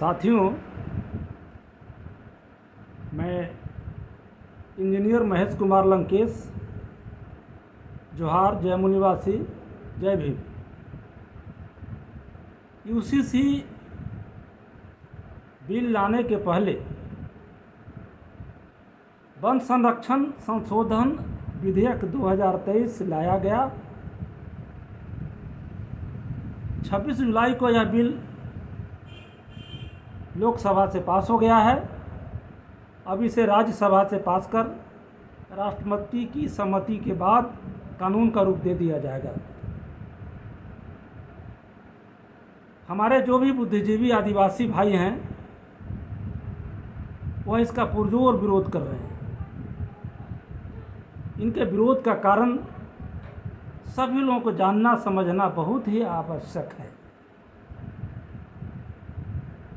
साथियों, मैं इंजीनियर महेश कुमार लंकेश, जोहार, जयमू निवासी, जय भीम। यूसीसी बिल लाने के पहले वन संरक्षण संशोधन विधेयक 2023 लाया गया। 26 जुलाई को यह बिल लोकसभा से पास हो गया है। अब इसे राज्यसभा से पास कर राष्ट्रपति की सहमति के बाद कानून का रूप दे दिया जाएगा। हमारे जो भी बुद्धिजीवी आदिवासी भाई हैं वह इसका पुरजोर विरोध कर रहे हैं। इनके विरोध का कारण सभी लोगों को जानना समझना बहुत ही आवश्यक है।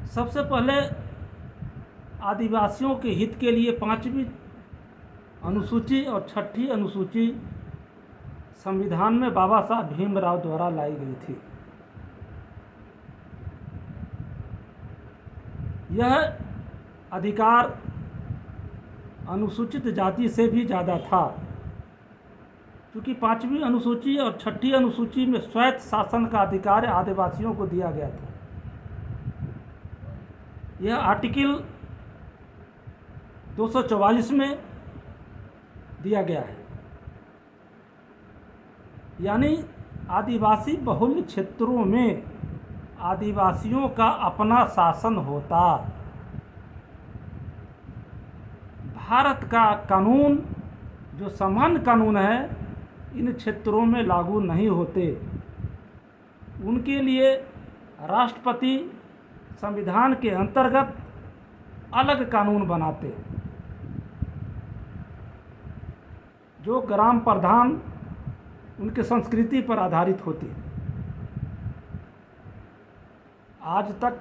सबसे पहले आदिवासियों के हित के लिए 5वीं अनुसूची और 6ठी अनुसूची संविधान में बाबा साहब भीमराव द्वारा लाई गई थी। यह अधिकार अनुसूचित जाति से भी ज़्यादा था, क्योंकि 5वीं अनुसूची और 6ठी अनुसूची में स्वायत्त शासन का अधिकार आदिवासियों को दिया गया था। यह आर्टिकल 244 में दिया गया है, यानी आदिवासी बहुल क्षेत्रों में आदिवासियों का अपना शासन होता। भारत का कानून जो सामान्य कानून है इन क्षेत्रों में लागू नहीं होते। उनके लिए राष्ट्रपति संविधान के अंतर्गत अलग कानून बनाते, जो ग्राम प्रधान उनके संस्कृति पर आधारित होती। आज तक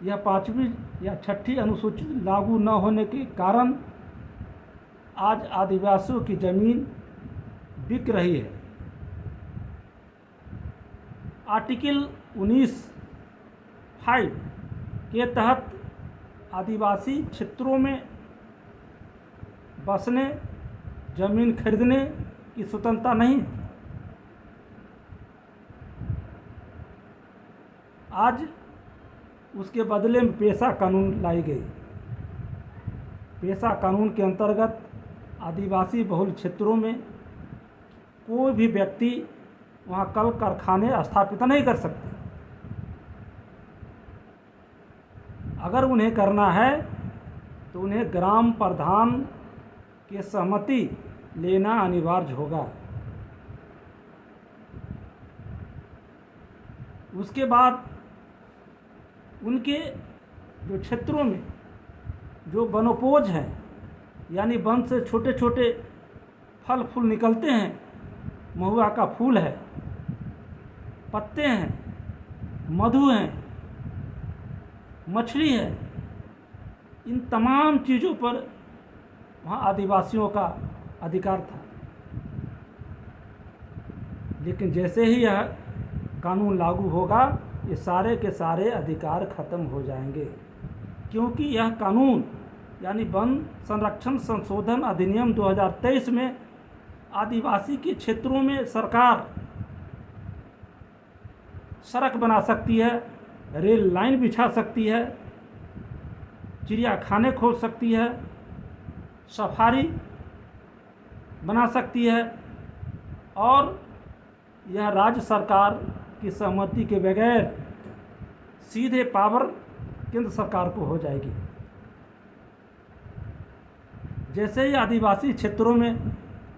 यह 5वीं या 6ठी अनुसूची लागू न होने के कारण आज आदिवासियों की ज़मीन बिक रही है। आर्टिकल 19(5) के तहत आदिवासी क्षेत्रों में बसने, ज़मीन खरीदने की स्वतंत्रता नहीं। आज उसके बदले में पेशा कानून लाई गई। पेशा कानून के अंतर्गत आदिवासी बहुल क्षेत्रों में कोई भी व्यक्ति वहाँ कल कारखाने स्थापित नहीं कर सकते। अगर उन्हें करना है तो उन्हें ग्राम प्रधान की सहमति लेना अनिवार्य होगा। उसके बाद उनके जो क्षेत्रों में जो वनोपज हैं, यानी वन से छोटे छोटे फल फूल निकलते हैं, महुआ का फूल है, पत्ते हैं, मधु हैं, मछली है, इन तमाम चीज़ों पर वहाँ आदिवासियों का अधिकार था। लेकिन जैसे ही यह कानून लागू होगा ये सारे के सारे अधिकार खत्म हो जाएंगे, क्योंकि यह कानून यानी वन संरक्षण संशोधन अधिनियम 2023 में आदिवासी के क्षेत्रों में सरकार सड़क बना सकती है, रेल लाइन बिछा सकती है, चिड़ियाखाने खोल सकती है, सफारी बना सकती है, और यह राज्य सरकार की सहमति के बगैर सीधे पावर केंद्र सरकार को हो जाएगी। जैसे ही आदिवासी क्षेत्रों में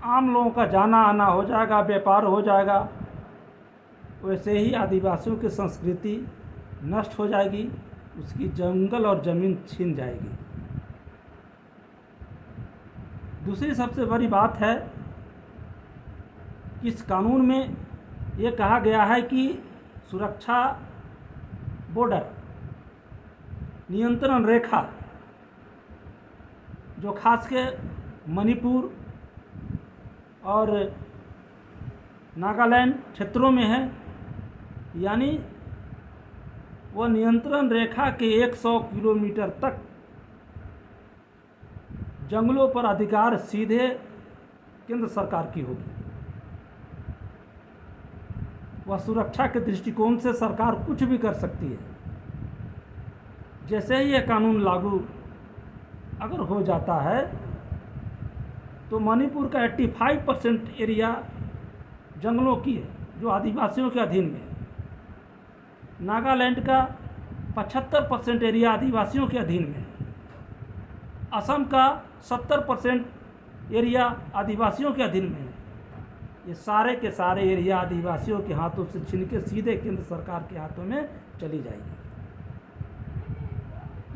आम लोगों का जाना आना हो जाएगा, व्यापार हो जाएगा, वैसे ही आदिवासियों की संस्कृति नष्ट हो जाएगी, उसकी जंगल और ज़मीन छीन जाएगी। दूसरी सबसे बड़ी बात है कि इस कानून में ये कहा गया है कि सुरक्षा बॉर्डर नियंत्रण रेखा जो खास के मणिपुर और नागालैंड क्षेत्रों में है, यानी वह नियंत्रण रेखा के 100 किलोमीटर तक जंगलों पर अधिकार सीधे केंद्र सरकार की होगी। वह सुरक्षा के दृष्टिकोण से सरकार कुछ भी कर सकती है। जैसे ही यह कानून लागू अगर हो जाता है तो मणिपुर का 85% एरिया जंगलों की है जो आदिवासियों के अधीन में है। नागालैंड का 75% एरिया आदिवासियों के अधीन में है। असम का 70% एरिया आदिवासियों के अधीन में है। ये सारे के सारे एरिया आदिवासियों के हाथों से छीन के सीधे केंद्र सरकार के हाथों में चली जाएगी।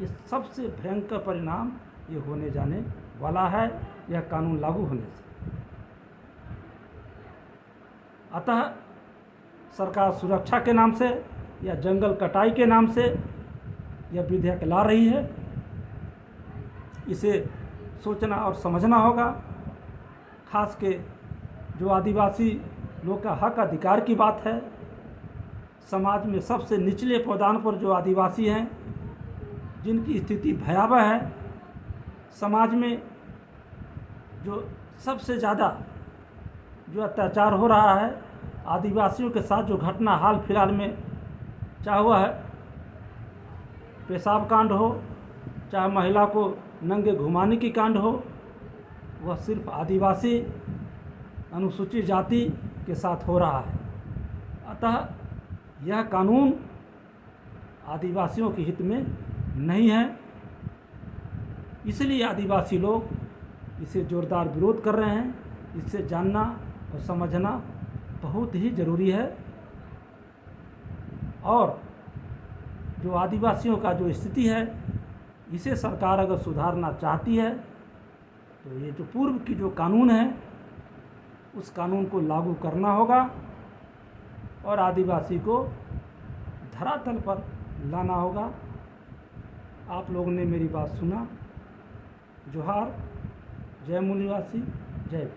ये सबसे भयंकर परिणाम ये होने जाने वाला है यह कानून लागू होने से। अतः सरकार सुरक्षा के नाम से या जंगल कटाई के नाम से यह विधेयक ला रही है। इसे सोचना और समझना होगा। खास के जो आदिवासी लोग का हक अधिकार की बात है, समाज में सबसे निचले पायदान पर जो आदिवासी हैं जिनकी स्थिति भयावह है, समाज में जो सबसे ज़्यादा जो अत्याचार हो रहा है, आदिवासियों के साथ जो घटना हाल फिलहाल में चाहे वह पेशाब कांड हो, चाहे महिला को नंगे घुमाने की कांड हो, वह सिर्फ आदिवासी अनुसूचित जाति के साथ हो रहा है। अतः यह कानून आदिवासियों के हित में नहीं है। इसलिए आदिवासी लोग इसे जोरदार विरोध कर रहे हैं। इसे जानना और समझना बहुत ही ज़रूरी है। और जो आदिवासियों का जो स्थिति है, इसे सरकार अगर सुधारना चाहती है तो ये जो पूर्व की जो कानून है उस कानून को लागू करना होगा और आदिवासी को धरातल पर लाना होगा। आप लोगों ने मेरी बात सुना। जोहार। जय मुनिवासी, जय।